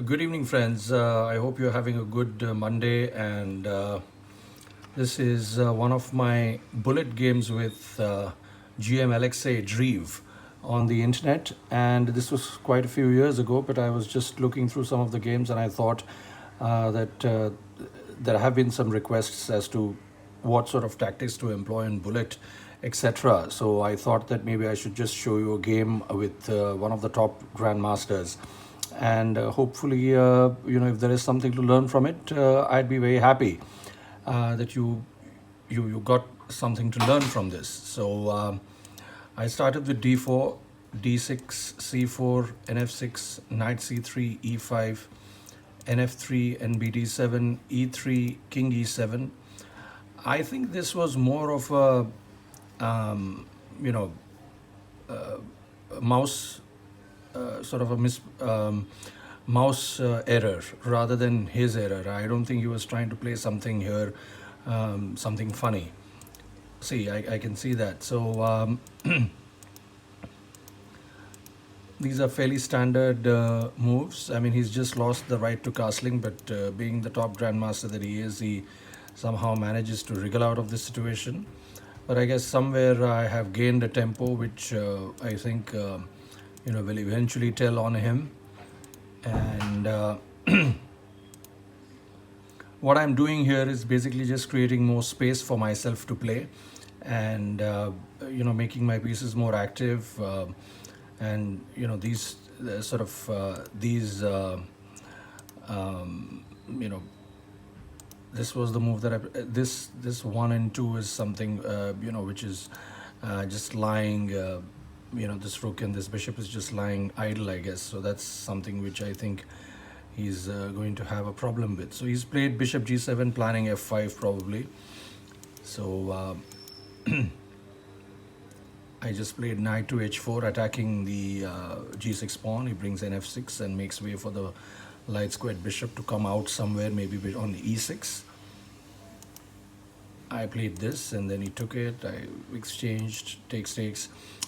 Good evening, friends. I hope you're having a good Monday. And this is one of my bullet games with GM Alexei Drev on the internet. And this was quite a few years ago, but I was just looking through some of the games and I thought that there have been some requests as to what sort of tactics to employ in bullet, etc. So I thought that maybe I should just show you a game with one of the top grandmasters, and hopefully, if there is something to learn from it, I'd be very happy that you got something to learn from this. So I started with d4, d6, c4, nf6, knight c3, e5, nf3, nbd7, e3, king e7. I think this was more of um, you know, a mouse sort of a mouse error rather than his error. I don't think he was trying to play something here, something funny. See, I can see that. So these are fairly standard moves. I mean, he's just lost the right to castling, but being the top grandmaster that he is, he somehow manages to wriggle out of this situation. But I guess somewhere I have gained a tempo, which I think will eventually tell on him. And what I'm doing here is basically just creating more space for myself to play, and making my pieces more active. And these sort of these you know this was the move that this 1 and 2 is something which is just lying. This rook and this bishop is just lying idle, I guess. So that's something which I think he's going to have a problem with. So he's played bishop g7, planning f5 probably. So I just played knight to h4, attacking the g6 pawn. He brings in f6 and makes way for the light squared bishop to come out somewhere, maybe on e6. I played this and then he took it. I exchanged, takes.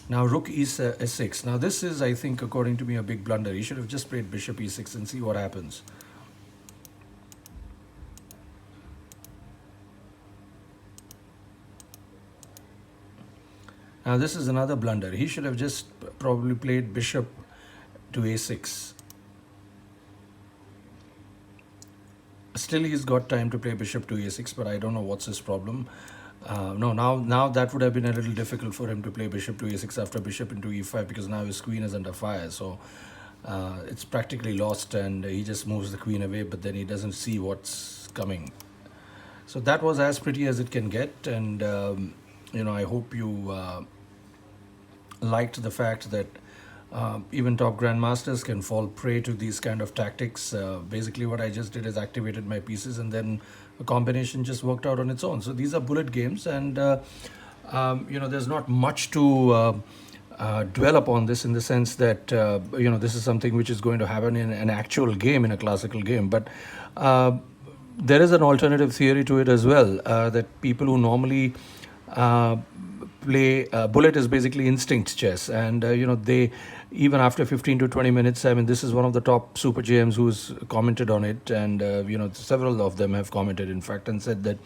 Now rook e6. Now this is, I think, according to me, a big blunder. He should have just played bishop e6 and see what happens. Now this is another blunder. He should have just probably played bishop to a6. Still, he's got time to play bishop to a6, but I don't know what's his problem. No, now that would have been a little difficult for him to play bishop to a6 after bishop into e5, because now his queen is under fire. So it's practically lost, and he just moves the queen away, but then he doesn't see what's coming. So that was as pretty as it can get, and I hope you liked the fact that even top grandmasters can fall prey to these kind of tactics. Basically, what I just did is activated my pieces, and then a combination just worked out on its own. So these are bullet games, and there's not much to dwell upon this, in the sense that this is something which is going to happen in an actual game, in a classical game. But there is an alternative theory to it as well, that people who normally play bullet is basically instinct chess, and they, even after 15 to 20 minutes, I mean, this is one of the top super GMs who's commented on it, and several of them have commented, in fact, and said that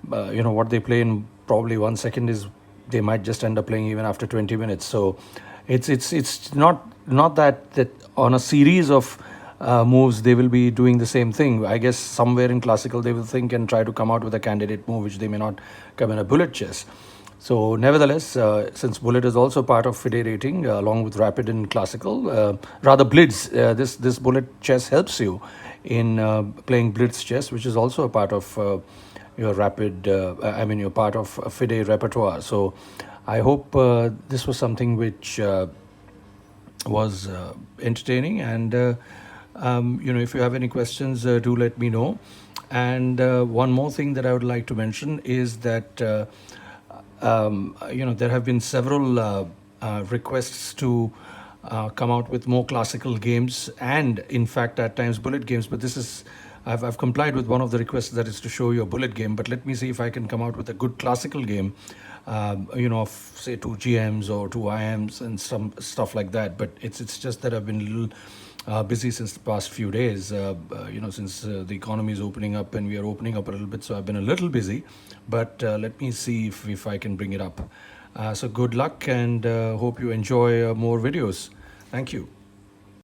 what they play in probably 1 second is they might just end up playing even after 20 minutes. So it's not that on a series of moves they will be doing the same thing. I guess somewhere in classical they will think and try to come out with a candidate move which they may not come in a bullet chess. So nevertheless, since bullet is also part of FIDE rating, along with rapid in classical, rather blitz, this bullet chess helps you in playing blitz chess, which is also a part of your rapid, your part of FIDE repertoire. So I hope this was something which was entertaining, and if you have any questions, do let me know. And one more thing that I would like to mention is that there have been several requests to come out with more classical games, and in fact at times bullet games. But this is, I've complied with one of the requests, that is to show you a bullet game. But let me see if I can come out with a good classical game, of say 2 GMs or 2 IMs and some stuff like that. But it's just that I've been a little busy since the past few days. Since the economy is opening up and we are opening up a little bit, so I've been a little busy. But let me see if I can bring it up. So good luck and hope you enjoy more videos. Thank you.